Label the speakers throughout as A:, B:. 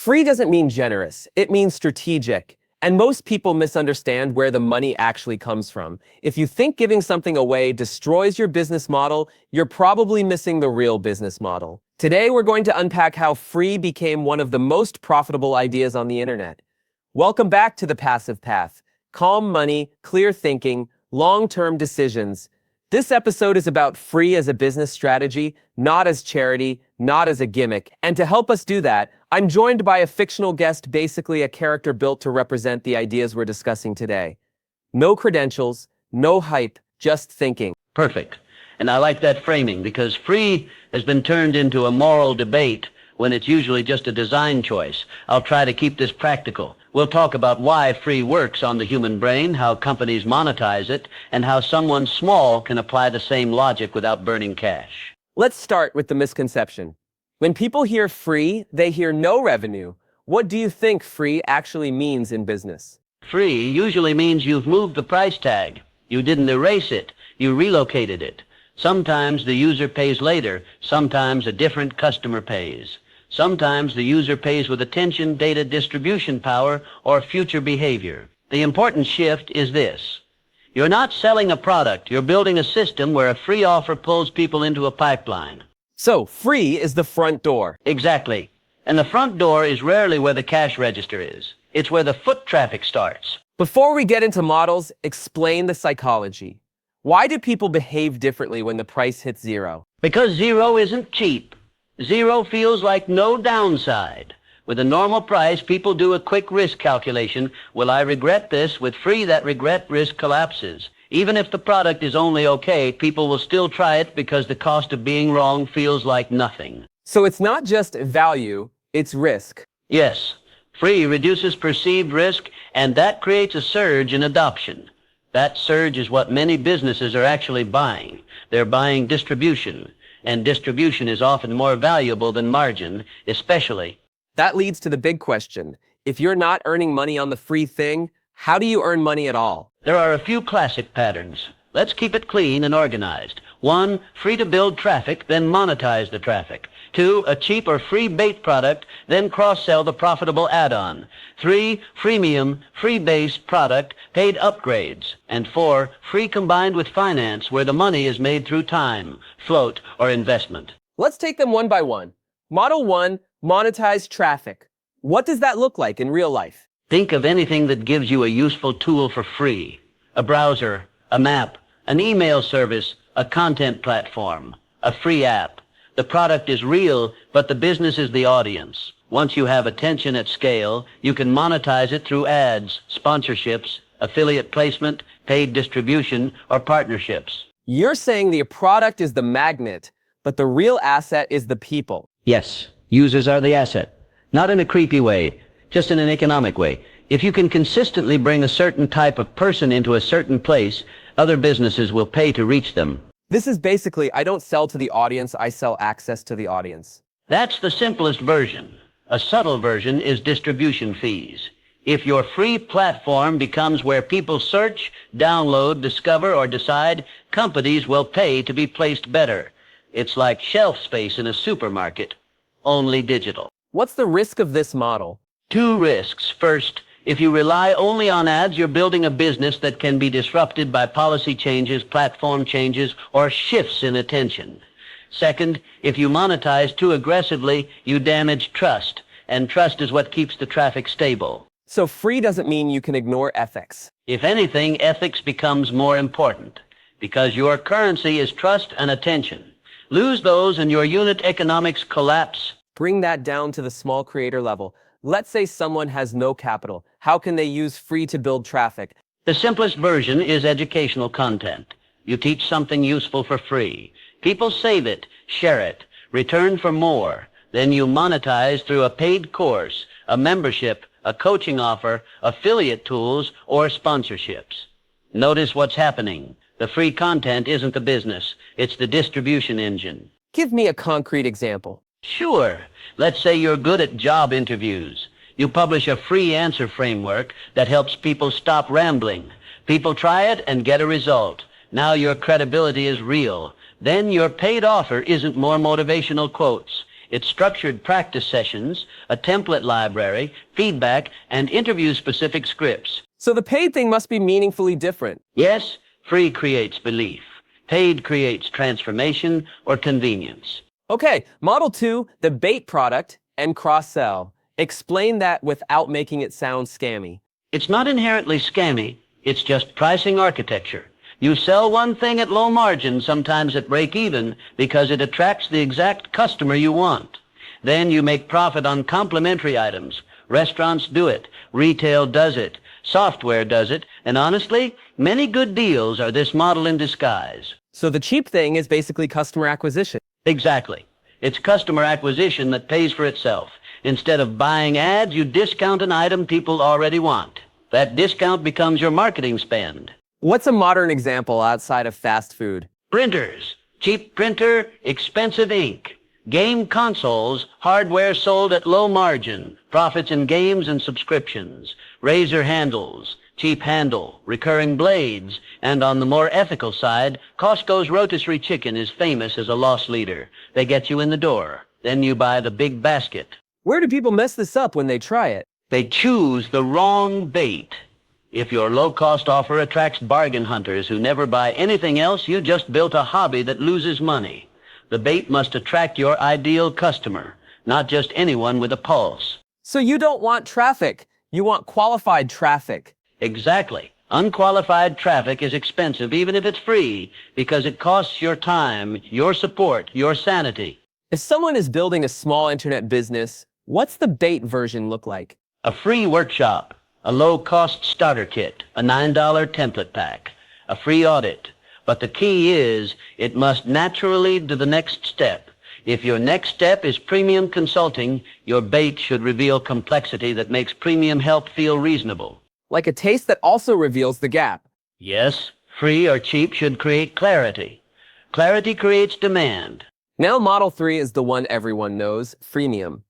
A: Free doesn't mean generous, it means strategic. And most people misunderstand where the money actually comes from. If you think giving something away destroys your business model, you're probably missing the real business model. Today, we're going to unpack how free became one of the most profitable ideas on the internet. Welcome back to The Passive Path. Calm money, clear thinking, long-term decisions. This episode is about free as a business strategy, not as charity, not as a gimmick. And to help us do that, I'm joined by a fictional guest, basically a character built to represent the ideas we're discussing today. No credentials, no hype, just thinking.
B: Perfect. And I like that framing because free has been turned into a moral debate when it's usually just a design choice. I'll try to keep this practical. We'll talk about why free works on the human brain, how companies monetize it, and how someone small can apply the same logic without burning cash.
A: Let's start with the misconception. When people hear free, they hear no revenue. What do you think free actually means in business?
B: Free usually means you've moved the price tag. You didn't erase it. You relocated it. Sometimes the user pays later. Sometimes a different customer pays. Sometimes the user pays with attention, data distribution power, or future behavior. The important shift is this. You're not selling a product. You're building a system where a free offer pulls people into a pipeline.
A: So, free is the front door.
B: Exactly. And the front door is rarely where the cash register is. It's where the foot traffic starts.
A: Before we get into models, explain the psychology. Why do people behave differently when the price hits zero?
B: Because zero isn't cheap. Zero feels like no downside. With a normal price, people do a quick risk calculation. Will I regret this? With free, that regret risk collapses. Even if the product is only okay, people will still try it because the cost of being wrong feels like nothing.
A: So it's not just value, it's risk.
B: Yes, free reduces perceived risk, and that creates a surge in adoption. That surge is what many businesses are actually buying. They're buying distribution, and distribution is often more valuable than margin, especially.
A: That leads to the big question. If you're not earning money on the free thing, how do you earn money at all?
B: There are a few classic patterns. Let's keep it clean and organized. 1, free to build traffic, then monetize the traffic. 2, a cheap or free bait product, then cross-sell the profitable add-on. 3, freemium, free-based product, paid upgrades. And 4, free combined with finance, where the money is made through time, float, or investment.
A: Let's take them one by one. Model 1, monetize traffic. What does that look like in real life?
B: Think of anything that gives you a useful tool for free. A browser, a map, an email service, a content platform, a free app. The product is real, but the business is the audience. Once you have attention at scale, you can monetize it through ads, sponsorships, affiliate placement, paid distribution, or partnerships.
A: You're saying the product is the magnet, but the real asset is the people.
B: Yes, users are the asset. Not in a creepy way, just in an economic way. If you can consistently bring a certain type of person into a certain place, other businesses will pay to reach them.
A: This is basically, I don't sell to the audience, I sell access to the audience.
B: That's the simplest version. A subtle version is distribution fees. If your free platform becomes where people search, download, discover, or decide, companies will pay to be placed better. It's like shelf space in a supermarket, only digital.
A: What's the risk of this model?
B: 2 risks. First, if you rely only on ads, you're building a business that can be disrupted by policy changes, platform changes, or shifts in attention. Second, if you monetize too aggressively, you damage trust, and trust is what keeps the traffic stable.
A: So free doesn't mean you can ignore ethics.
B: If anything, ethics becomes more important, because your currency is trust and attention. Lose those and your unit economics collapse.
A: Bring that down to the small creator level. Let's say someone has no capital. How can they use free to build traffic?
B: The simplest version is educational content. You teach something useful for free. People save it, share it, return for more. Then you monetize through a paid course, a membership, a coaching offer, affiliate tools, or sponsorships. Notice what's happening. The free content isn't the business. It's the distribution engine.
A: Give me a concrete example.
B: Sure. Let's say you're good at job interviews. You publish a free answer framework that helps people stop rambling. People try it and get a result. Now your credibility is real. Then your paid offer isn't more motivational quotes. It's structured practice sessions, a template library, feedback, and interview-specific scripts.
A: So the paid thing must be meaningfully different.
B: Yes, free creates belief. Paid creates transformation or convenience.
A: Okay, model 2, the bait product and cross-sell. Explain that without making it sound scammy.
B: It's not inherently scammy. It's just pricing architecture. You sell one thing at low margin, sometimes at break even, because it attracts the exact customer you want. Then you make profit on complementary items. Restaurants do it. Retail does it. Software does it. And honestly, many good deals are this model in disguise.
A: So the cheap thing is basically customer acquisition.
B: Exactly. It's customer acquisition that pays for itself. Instead of buying ads, you discount an item people already want. That discount becomes your marketing spend.
A: What's a modern example outside of fast food?
B: Printers. Cheap printer, expensive ink. Game consoles, hardware sold at low margin. Profits in games and subscriptions. Razor handles, cheap handle, recurring blades. And on the more ethical side, Costco's rotisserie chicken is famous as a loss leader. They get you in the door. Then you buy the big basket.
A: Where do people mess this up when they try it?
B: They choose the wrong bait. If your low-cost offer attracts bargain hunters who never buy anything else, you just built a hobby that loses money. The bait must attract your ideal customer, not just anyone with a pulse.
A: So you don't want traffic. You want qualified traffic.
B: Exactly. Unqualified traffic is expensive even if it's free because it costs your time, your support, your sanity.
A: If someone is building a small internet business, what's the bait version look like?
B: A free workshop. A low-cost starter kit, a $9 template pack, a free audit. But the key is, it must naturally lead to the next step. If your next step is premium consulting, your bait should reveal complexity that makes premium help feel reasonable.
A: Like a taste that also reveals the gap.
B: Yes, free or cheap should create clarity. Clarity creates demand.
A: Now model 3 is the one everyone knows, freemium.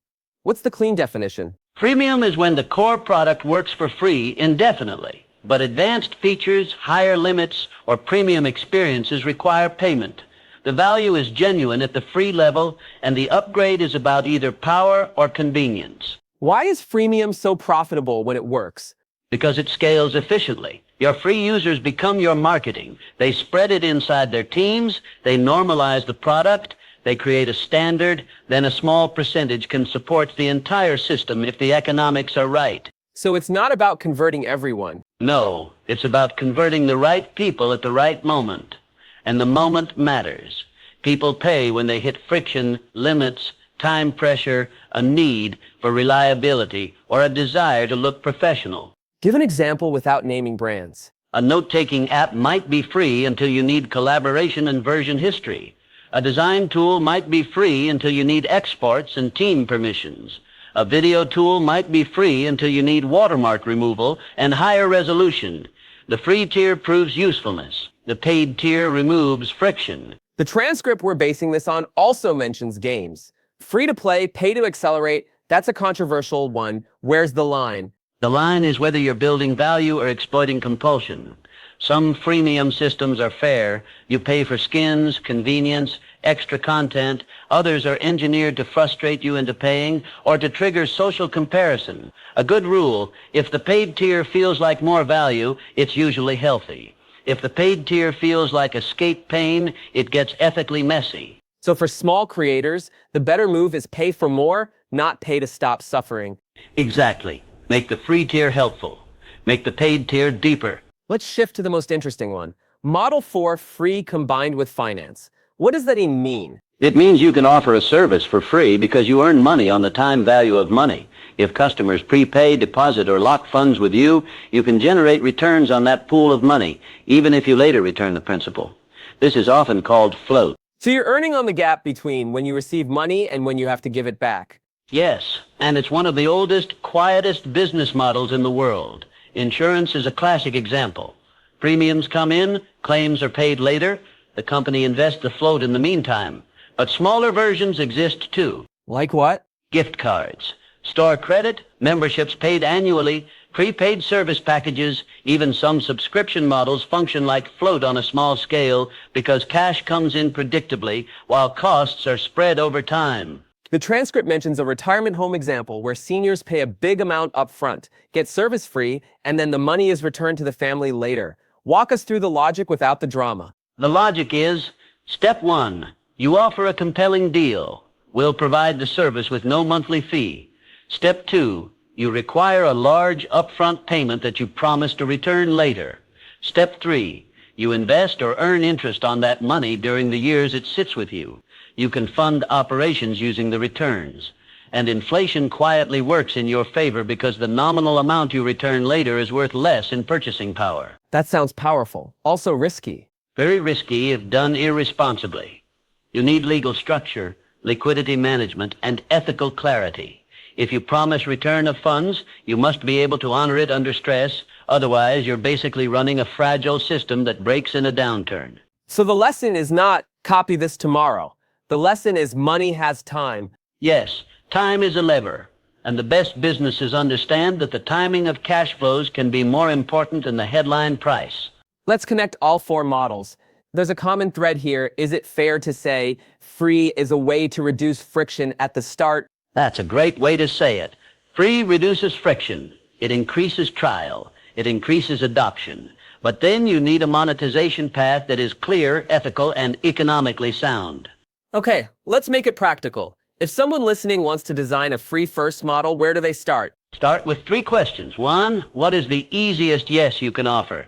A: What's the clean definition?
B: Freemium is when the core product works for free indefinitely, but advanced features, higher limits, or premium experiences require payment. The value is genuine at the free level, and the upgrade is about either power or convenience.
A: Why is freemium so profitable when it works?
B: Because it scales efficiently. Your free users become your marketing. They spread it inside their teams, they normalize the product, they create a standard, then a small percentage can support the entire system if the economics are right.
A: So it's not about converting everyone.
B: No, it's about converting the right people at the right moment. And the moment matters. People pay when they hit friction, limits, time pressure, a need for reliability, or a desire to look professional.
A: Give an example without naming brands.
B: A note-taking app might be free until you need collaboration and version history. A design tool might be free until you need exports and team permissions. A video tool might be free until you need watermark removal and higher resolution. The free tier proves usefulness. The paid tier removes friction.
A: The transcript we're basing this on also mentions games. Free to play, pay to accelerate, that's a controversial one. Where's the line?
B: The line is whether you're building value or exploiting compulsion. Some freemium systems are fair. You pay for skins, convenience, extra content. Others are engineered to frustrate you into paying or to trigger social comparison. A good rule, if the paid tier feels like more value, it's usually healthy. If the paid tier feels like escape pain, it gets ethically messy.
A: So for small creators, the better move is pay for more, not pay to stop suffering.
B: Exactly. Make the free tier helpful. Make the paid tier deeper.
A: Let's shift to the most interesting one. Model 4, free combined with finance. What does that even mean?
B: It means you can offer a service for free because you earn money on the time value of money. If customers prepay, deposit, or lock funds with you, you can generate returns on that pool of money, even if you later return the principal. This is often called float.
A: So you're earning on the gap between when you receive money and when you have to give it back.
B: Yes, and it's one of the oldest, quietest business models in the world. Insurance is a classic example. Premiums come in, claims are paid later, the company invests the float in the meantime. But smaller versions exist too.
A: Like what?
B: Gift cards, store credit, memberships paid annually, prepaid service packages, even some subscription models function like float on a small scale because cash comes in predictably while costs are spread over time.
A: The transcript mentions a retirement home example where seniors pay a big amount up front, get service free, and then the money is returned to the family later. Walk us through the logic without the drama.
B: The logic is, step 1, you offer a compelling deal. We'll provide the service with no monthly fee. Step 2, you require a large upfront payment that you promise to return later. Step 3, you invest or earn interest on that money during the years it sits with you. You can fund operations using the returns. And inflation quietly works in your favor because the nominal amount you return later is worth less in purchasing power.
A: That sounds powerful. Also risky.
B: Very risky if done irresponsibly. You need legal structure, liquidity management, and ethical clarity. If you promise return of funds, you must be able to honor it under stress. Otherwise, you're basically running a fragile system that breaks in a downturn.
A: So the lesson is not copy this tomorrow. The lesson is money has time.
B: Yes, time is a lever, and the best businesses understand that the timing of cash flows can be more important than the headline price.
A: Let's connect all four models. There's a common thread here. Is it fair to say free is a way to reduce friction at the start?
B: That's a great way to say it. Free reduces friction. It increases trial. It increases adoption. But then you need a monetization path that is clear, ethical, and economically sound.
A: Okay, let's make it practical. If someone listening wants to design a free first model, where do they start?
B: Start with 3 questions. 1, what is the easiest yes you can offer?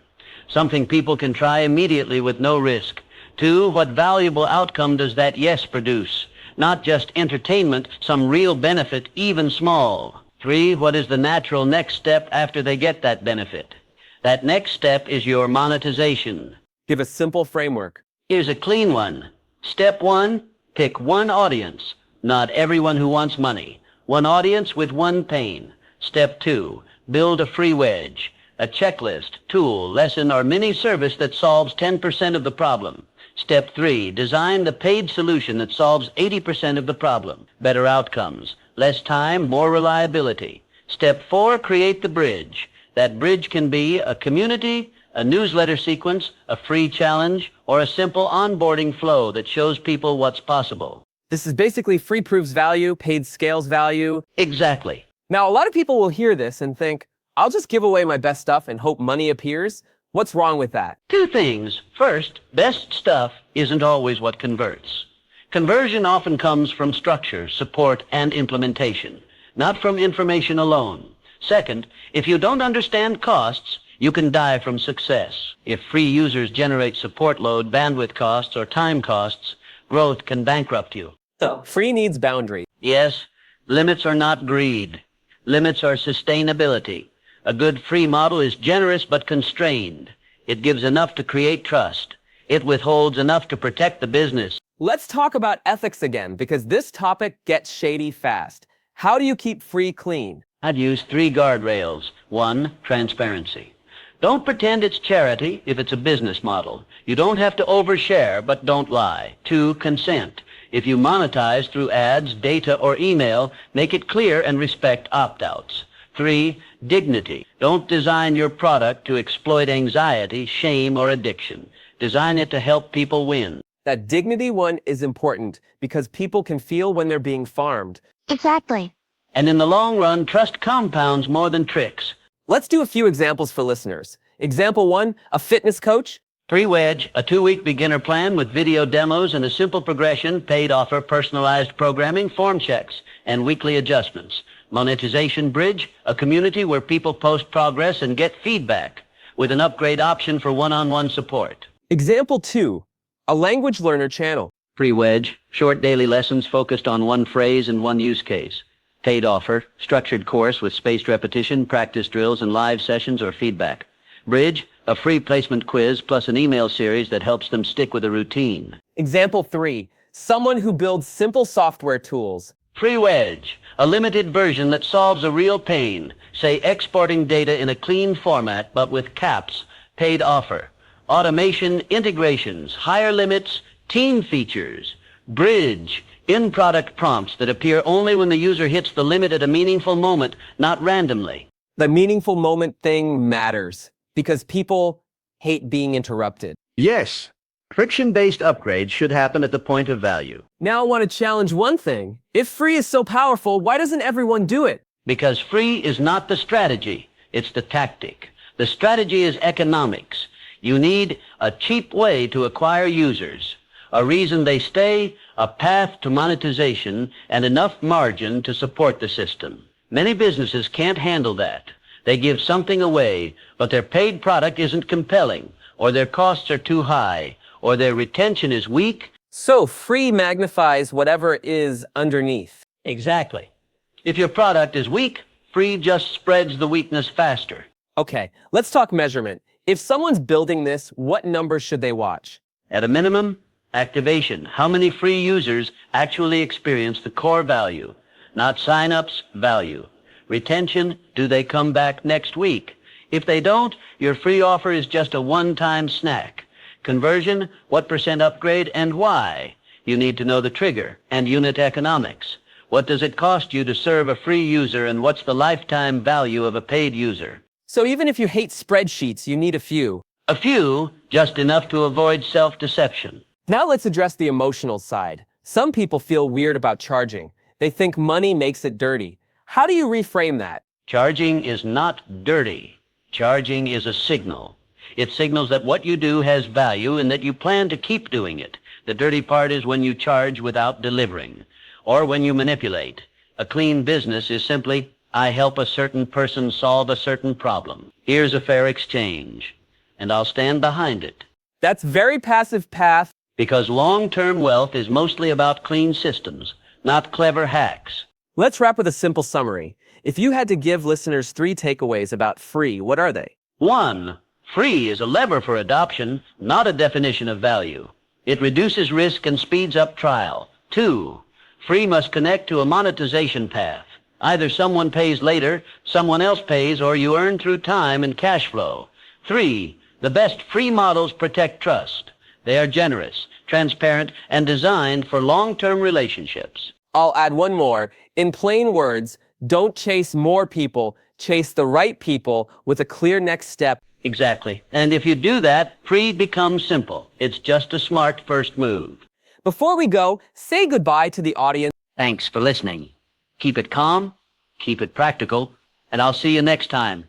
B: Something people can try immediately with no risk. 2, what valuable outcome does that yes produce? Not just entertainment, some real benefit, even small. 3, what is the natural next step after they get that benefit? That next step is your monetization.
A: Give a simple framework.
B: Here's a clean one. Step 1, pick one audience. Not everyone who wants money. One audience with one pain. Step 2, build a free wedge. A checklist, tool, lesson, or mini service that solves 10% of the problem. Step 3, design the paid solution that solves 80% of the problem. Better outcomes, less time, more reliability. Step 4, create the bridge. That bridge can be a community, a newsletter sequence, a free challenge, or a simple onboarding flow that shows people what's possible.
A: This is basically free proves value, paid scales value.
B: Exactly.
A: Now, a lot of people will hear this and think, I'll just give away my best stuff and hope money appears. What's wrong with that?
B: 2 things. First, best stuff isn't always what converts. Conversion often comes from structure, support, and implementation, not from information alone. Second, if you don't understand costs, you can die from success. If free users generate support load, bandwidth costs, or time costs, growth can bankrupt you.
A: So, free needs boundary.
B: Yes, limits are not greed. Limits are sustainability. A good free model is generous but constrained. It gives enough to create trust. It withholds enough to protect the business.
A: Let's talk about ethics again, because this topic gets shady fast. How do you keep free clean?
B: I'd use 3 guardrails. 1, transparency. Don't pretend it's charity if it's a business model. You don't have to overshare, but don't lie. 2, consent. If you monetize through ads, data, or email, make it clear and respect opt-outs. 3, dignity. Don't design your product to exploit anxiety, shame, or addiction. Design it to help people win.
A: That dignity one is important because people can feel when they're being farmed.
C: Exactly.
B: And in the long run, trust compounds more than tricks.
A: Let's do a few examples for listeners. Example 1, a fitness coach.
B: Free wedge, a 2-week beginner plan with video demos and a simple progression, paid offer, personalized programming, form checks, and weekly adjustments. Monetization bridge, a community where people post progress and get feedback, with an upgrade option for one-on-one support.
A: Example 2, a language learner channel.
B: Free wedge, short daily lessons focused on one phrase and one use case. Paid offer, structured course with spaced repetition, practice drills, and live sessions or feedback. Bridge, a free placement quiz plus an email series that helps them stick with a routine.
A: Example 3, someone who builds simple software tools.
B: Free wedge, a limited version that solves a real pain, say exporting data in a clean format but with caps. Paid offer. Automation, integrations, higher limits, team features. Bridge, in-product prompts that appear only when the user hits the limit at a meaningful moment, not randomly.
A: The meaningful moment thing matters because people hate being interrupted.
D: Yes,
B: Friction-based upgrades should happen at the point of value.
A: Now I want to challenge one thing. If free is so powerful, why doesn't everyone do it?
B: Because free is not the strategy, it's the tactic. The strategy is economics. You need a cheap way to acquire users, a reason they stay, a path to monetization, and enough margin to support the system. Many businesses can't handle that. They give something away, but their paid product isn't compelling, or their costs are too high, or their retention is weak.
A: So free magnifies whatever is underneath.
B: Exactly. If your product is weak, free just spreads the weakness faster.
A: Okay, let's talk measurement. If someone's building this, what numbers should they watch?
B: At a minimum, activation. How many free users actually experience the core value? Not sign-ups, value. Retention, do they come back next week? If they don't, your free offer is just a one-time snack. Conversion, what % upgrade and why? You need to know the trigger and unit economics. What does it cost you to serve a free user, and what's the lifetime value of a paid user?
A: So even if you hate spreadsheets, you need a few.
B: A few, just enough to avoid self-deception.
A: Now let's address the emotional side. Some people feel weird about charging. They think money makes it dirty. How do you reframe that?
B: Charging is not dirty. Charging is a signal. It signals that what you do has value and that you plan to keep doing it. The dirty part is when you charge without delivering, or when you manipulate. A clean business is simply, I help a certain person solve a certain problem. Here's a fair exchange, and I'll stand behind it.
A: That's very passive path.
B: Because long-term wealth is mostly about clean systems, not clever hacks.
A: Let's wrap with a simple summary. If you had to give listeners 3 takeaways about free, what are they?
B: 1. Free is a lever for adoption, not a definition of value. It reduces risk and speeds up trial. 2. Free must connect to a monetization path. Either someone pays later, someone else pays, or you earn through time and cash flow. 3. The best free models protect trust. They are generous, transparent, and designed for long-term relationships.
A: I'll add one more. In plain words, don't chase more people, chase the right people with a clear next step.
B: Exactly. And if you do that, free becomes simple. It's just a smart first move.
A: Before we go, say goodbye to the audience.
B: Thanks for listening. Keep it calm, keep it practical, and I'll see you next time.